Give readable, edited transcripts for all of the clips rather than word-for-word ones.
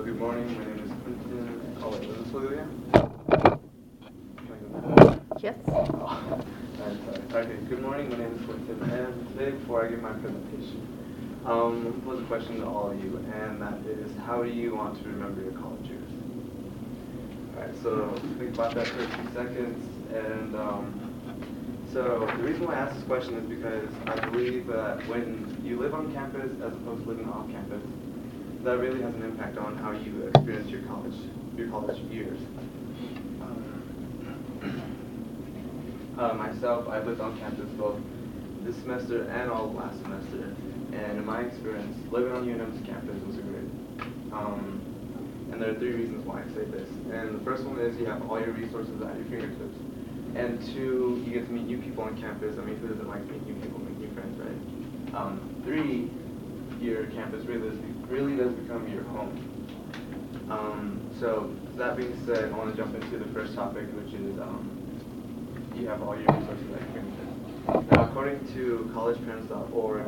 Good morning. My name is Quentin. Oh, wait, was this Olivia? Yes. Oh, I'm sorry. Okay, good morning. My name is Quentin. And today, before I give my presentation, was a question to all of you, and that is, how do you want to remember your college years? Alright, so think about that for a few seconds. And so the reason why I ask this question is because I believe that when you live on campus as opposed to living off campus, that really has an impact on how you experience your college years. Myself, I lived on campus both this semester and all of last semester, and in my experience, living on UNM's campus was great. And there are three reasons why I say this. And the first one is you have all your resources at your fingertips. And two, you get to meet new people on campus. I mean, who doesn't like to meet new people, make new friends, right? Three, your campus really does become your home. So that being said, I want to jump into the first topic, which is you have all your resources at your fingertips. Now, according to collegeparents.org,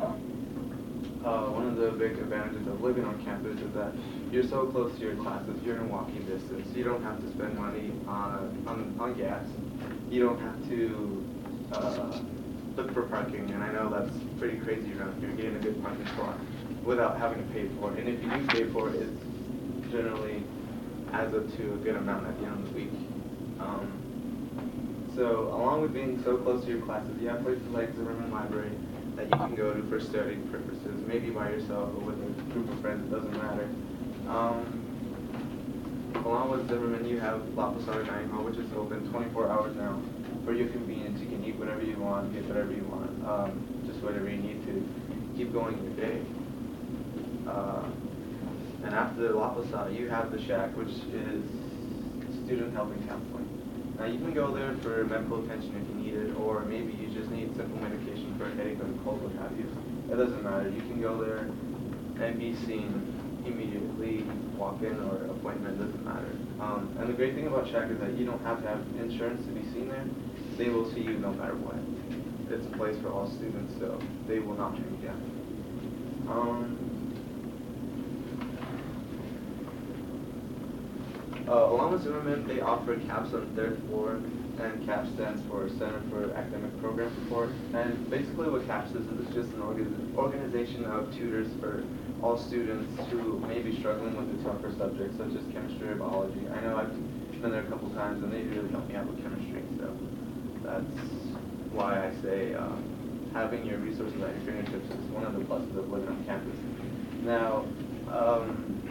one of the big advantages of living on campus is that you're so close to your classes, you're in walking distance. You don't have to spend money on gas. You don't have to look for parking, and I know that's pretty crazy around here, getting a good parking spot without having to pay for it. And if you do pay for it, it generally adds up to a good amount at the end of the week. So along with being so close to your classes, you have places like Zimmerman Library that you can go to for study purposes, maybe by yourself or with a group of friends, it doesn't matter. Along with Zimmerman, you have La Posada Dining Hall, which is open 24 hours now. For your convenience, you can eat whatever you want, get whatever you want, just whatever you need to keep going your day. And after La Posada, you have the Shack, which is student help and counseling. Now you can go there for medical attention if you need it, or maybe you just need simple medication for a headache or a cold, what have you. It doesn't matter. You can go there and be seen immediately, walk-in or appointment, doesn't matter. And the great thing about Shack is that you don't have to have insurance to be seen there. They will see you no matter what. It's a place for all students, so they will not turn you down. Along with Zimmerman, they offer CAPS on the 3rd floor, and CAPS stands for Center for Academic Program Support. And basically what CAPS is it's just an organization of tutors for all students who may be struggling with the tougher subjects such as chemistry or biology. I know I've been there a couple times and they really helped me out with chemistry, so that's why I say having your resources at your fingertips is one of the pluses of living on campus. Now,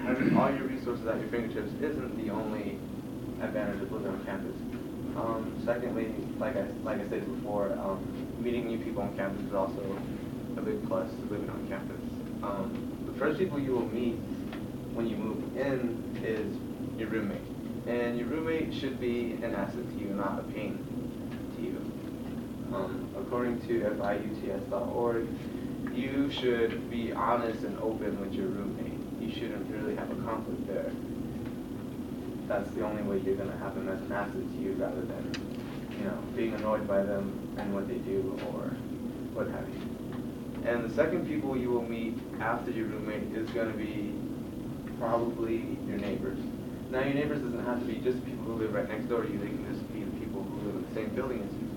having all your resources at your fingertips isn't the only advantage of living on campus. Secondly, like I said before, meeting new people on campus is also a big plus to living on campus. The first people you will meet when you move in is your roommate. And your roommate should be an asset to you, not a pain to you. According to fiuts.org, you should be honest and open with your roommate. You shouldn't really have a conflict there. That's the only way you're going to have them as an asset to you rather than, being annoyed by them and what they do or what have you. And the second people you will meet after your roommate is going to be probably your neighbors. Now your neighbors doesn't have to be just people who live right next door to you, they can just be the people who live in the same building as you.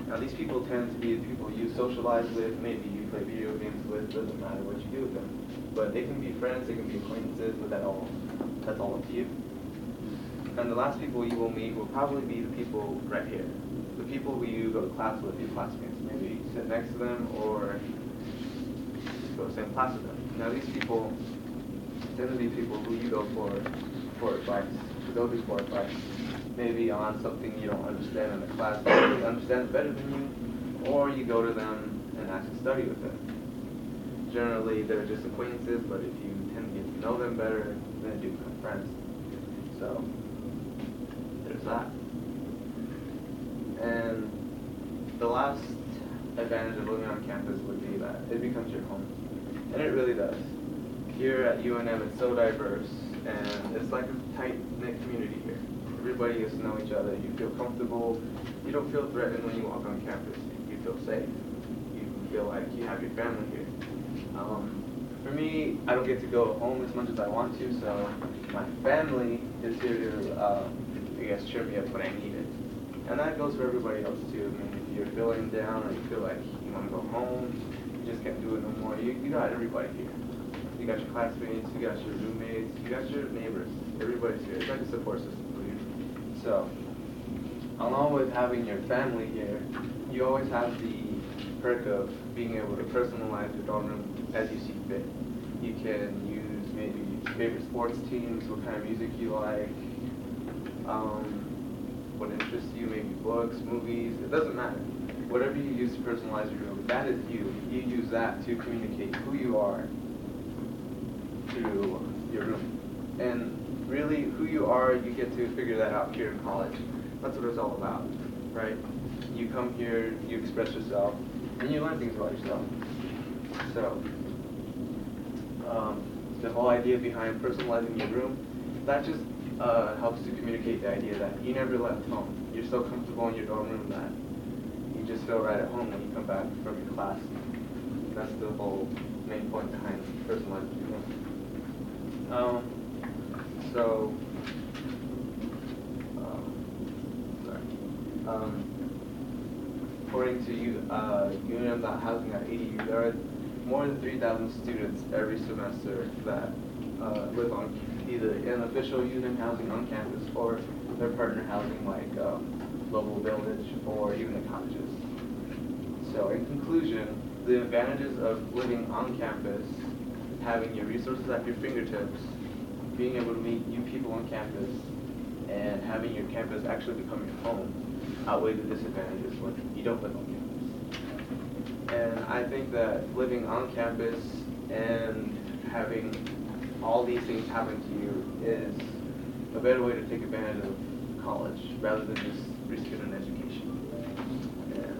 Now these people tend to be the people you socialize with, maybe you play video games with, doesn't matter what you do with them. But they can be friends, they can be acquaintances, but that's all up to you. And the last people you will meet will probably be the people right here. The people who you go to class with, your classmates. Maybe you sit next to them or go to the same class with them. Now these people tend to be people who you go for advice, to go to for advice. Maybe on something you don't understand in the class, they understand it better than you, or you go to them and actually study with them. Generally, they're just acquaintances, but if you tend to get to know them better, then you become friends. So, there's that. And the last advantage of living on campus would be that it becomes your home. And it really does. Here at UNM, it's so diverse, and it's like a tight-knit community here. Everybody gets to know each other. You feel comfortable. You don't feel threatened when you walk on campus. You feel safe. You feel like you have your family here. for me, I don't get to go home as much as I want to, so my family is here to, I guess, cheer me up when I need it. And that goes for everybody else too. I mean, if you're feeling down or you feel like you want to go home, you just can't do it no more, you got everybody here. You got your classmates, you got your roommates, you got your neighbors. Everybody's here. It's like a support system for you. So, along with having your family here, you always have the perk of being able to personalize your dorm room as you see fit. You can use maybe favorite sports teams, what kind of music you like, what interests you, maybe books, movies, it doesn't matter. Whatever you use to personalize your room, that is you. You use that to communicate who you are to your room. And really, who you are, you get to figure that out here in college. That's what it's all about, right? You come here, you express yourself, and you learn things about yourself. So, the whole idea behind personalizing your room, that just helps to communicate the idea that you never left home. You're so comfortable in your dorm room that you just feel right at home when you come back from your class. That's the whole main point behind personalizing your room. According to UNM.housing at ADU, there are more than 3,000 students every semester that live on either in official UNM housing on campus or their partner housing like Global Village or even the cottages. So in conclusion, the advantages of living on campus, having your resources at your fingertips, being able to meet new people on campus, and having your campus actually become your home outweigh the disadvantages when you don't live on campus. And I think that living on campus and having all these things happen to you is a better way to take advantage of college rather than just risking an education. And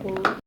that's it. Thank